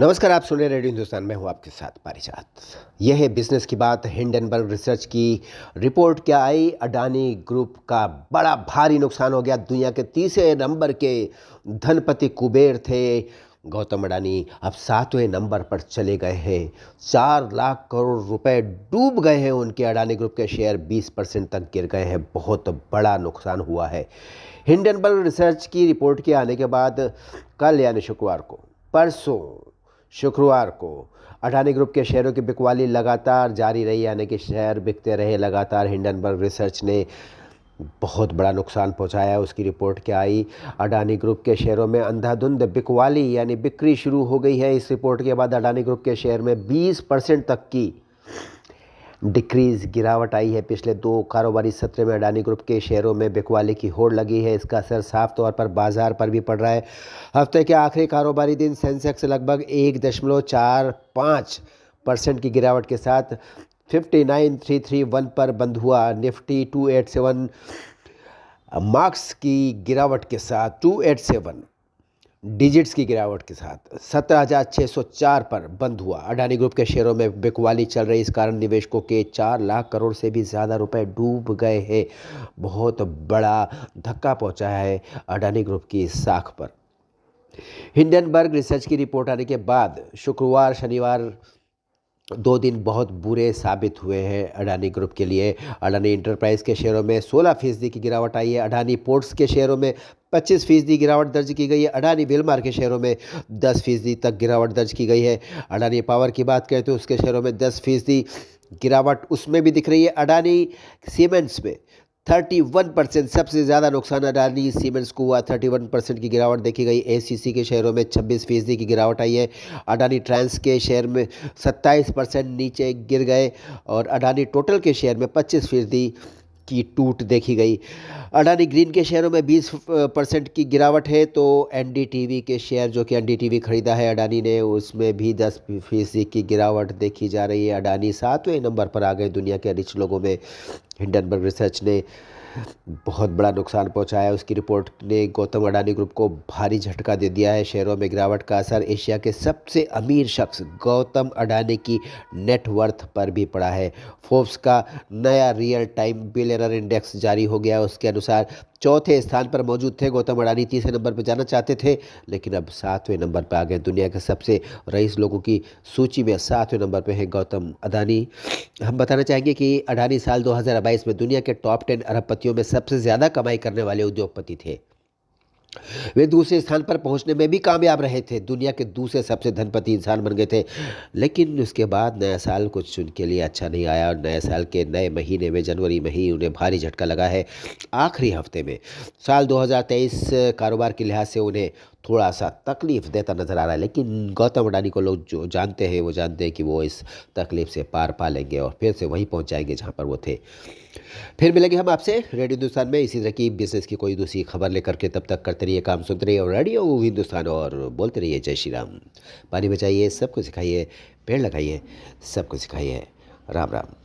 नमस्कार, आप सुन रहे रेडियो हिंदुस्तान में हूँ आपके साथ पारिजात। यह है बिजनेस की बात। हिंडनबर्ग रिसर्च की रिपोर्ट क्या आई? अडानी ग्रुप का बड़ा भारी नुकसान हो गया। दुनिया के तीसरे नंबर के धनपति कुबेर थे गौतम अडानी, अब 7वें नंबर पर चले गए हैं। 4 लाख करोड़ रुपए डूब गए हैं उनके। अडानी ग्रुप के शेयर 20% तक गिर गए हैं। बहुत बड़ा नुकसान हुआ है। हिंडनबर्ग रिसर्च की रिपोर्ट के आने के बाद कल यानी शुक्रवार को अडानी ग्रुप के शेयरों की बिकवाली लगातार जारी रही, यानी कि शेयर बिकते रहे लगातार। हिंडनबर्ग रिसर्च ने बहुत बड़ा नुकसान पहुंचाया। उसकी रिपोर्ट क्या आई? अडानी ग्रुप के शेयरों में अंधाधुंध बिकवाली यानी बिक्री शुरू हो गई है। इस रिपोर्ट के बाद अडानी ग्रुप के शेयर में 20% तक की गिरावट आई है। पिछले 2 कारोबारी सत्र में अडानी ग्रुप के शेयरों में बिकवाली की होड़ लगी है। इसका असर साफ तौर पर बाजार पर भी पड़ रहा है। हफ्ते के आखिरी कारोबारी दिन सेंसेक्स लगभग 1.45% की गिरावट के साथ 59,331 पर बंद हुआ। निफ्टी 287 मार्क्स की गिरावट के साथ 287 डिजिट्स की गिरावट के साथ 17,604 पर बंद हुआ। अडानी ग्रुप के शेयरों में बिकवाली चल रही, इस कारण निवेशकों के 4 लाख करोड़ से भी ज़्यादा रुपए डूब गए हैं। बहुत बड़ा धक्का पहुंचा है अडानी ग्रुप की इस साख पर। हिंडनबर्ग रिसर्च की रिपोर्ट आने के बाद शुक्रवार शनिवार 2 दिन बहुत बुरे साबित हुए हैं अडानी ग्रुप के लिए। अडानी इंटरप्राइज के शेयरों में 16% की गिरावट आई है। अडानी पोर्ट्स के शेयरों में 25% गिरावट दर्ज की गई है। अडानी विलमार के शेयरों में 10% तक गिरावट दर्ज की गई है। अडानी पावर की बात करें तो उसके शेयरों में 10% गिरावट उसमें भी दिख रही है। अडानी सीमेंट्स में 31%, सबसे ज़्यादा नुकसान अडानी सीमेंट्स को हुआ। 31% की गिरावट देखी गई। एसीसी के शेयरों में 26% की गिरावट आई है। अडानी ट्रांस के शेयर में 27% नीचे गिर गए और अडानी टोटल के शेयर में 25% की टूट देखी गई। अडानी ग्रीन के शेयरों में 20% की गिरावट है। तो एनडीटीवी के शेयर, जो कि एनडीटीवी खरीदा है अडानी ने, उसमें भी 10% की गिरावट देखी जा रही है। अडानी 7वें नंबर पर आ गए दुनिया के रिच लोगों में। हिंडनबर्ग रिसर्च ने बहुत बड़ा नुकसान पहुंचाया। उसकी रिपोर्ट ने गौतम अडानी ग्रुप को भारी झटका दे दिया है। शेयरों में गिरावट का असर एशिया के सबसे अमीर शख्स गौतम अडानी की नेटवर्थ पर भी पड़ा है। फोर्ब्स का नया रियल टाइम बिलियनर इंडेक्स जारी हो गया। उसके अनुसार 4थे स्थान पर मौजूद थे गौतम अडानी। 3रे नंबर पर जाना चाहते थे, लेकिन अब 7वें नंबर पर आ गए। दुनिया के सबसे रईस लोगों की सूची में 7वें नंबर पर है गौतम अडानी। हम बताना चाहेंगे कि अडानी साल 2022 में दुनिया के टॉप 10 अरबपतियों में सबसे ज़्यादा कमाई करने वाले उद्योगपति थे। वे दूसरे स्थान पर पहुंचने में भी कामयाब रहे थे। दुनिया के दूसरे सबसे धनपति इंसान बन गए थे। लेकिन उसके बाद नया साल कुछ उनके लिए अच्छा नहीं आया और नए साल के नए महीने में, जनवरी में ही, उन्हें भारी झटका लगा है। आखिरी हफ्ते में साल 2023 कारोबार के लिहाज से उन्हें थोड़ा सा तकलीफ देता नजर आ रहा है। लेकिन गौतम अडानी को लोग जो जानते हैं वो जानते हैं कि वो इस तकलीफ से पार पा लेंगे और फिर से वहीं पहुंच जाएंगे जहां पर वो थे। फिर मिलेंगे हम आपसे रेडियो हिंदुस्तान में इसी तरह की बिजनेस की कोई दूसरी खबर लेकर के। तब तक करते रहिए, काम सुनते रहिए और रेडियो हिंदुस्तान और बोलते रहिए जय श्री राम। पानी बचाइए, सबको सिखाइए, पेड़ लगाइए, सबको सिखाइए। राम राम।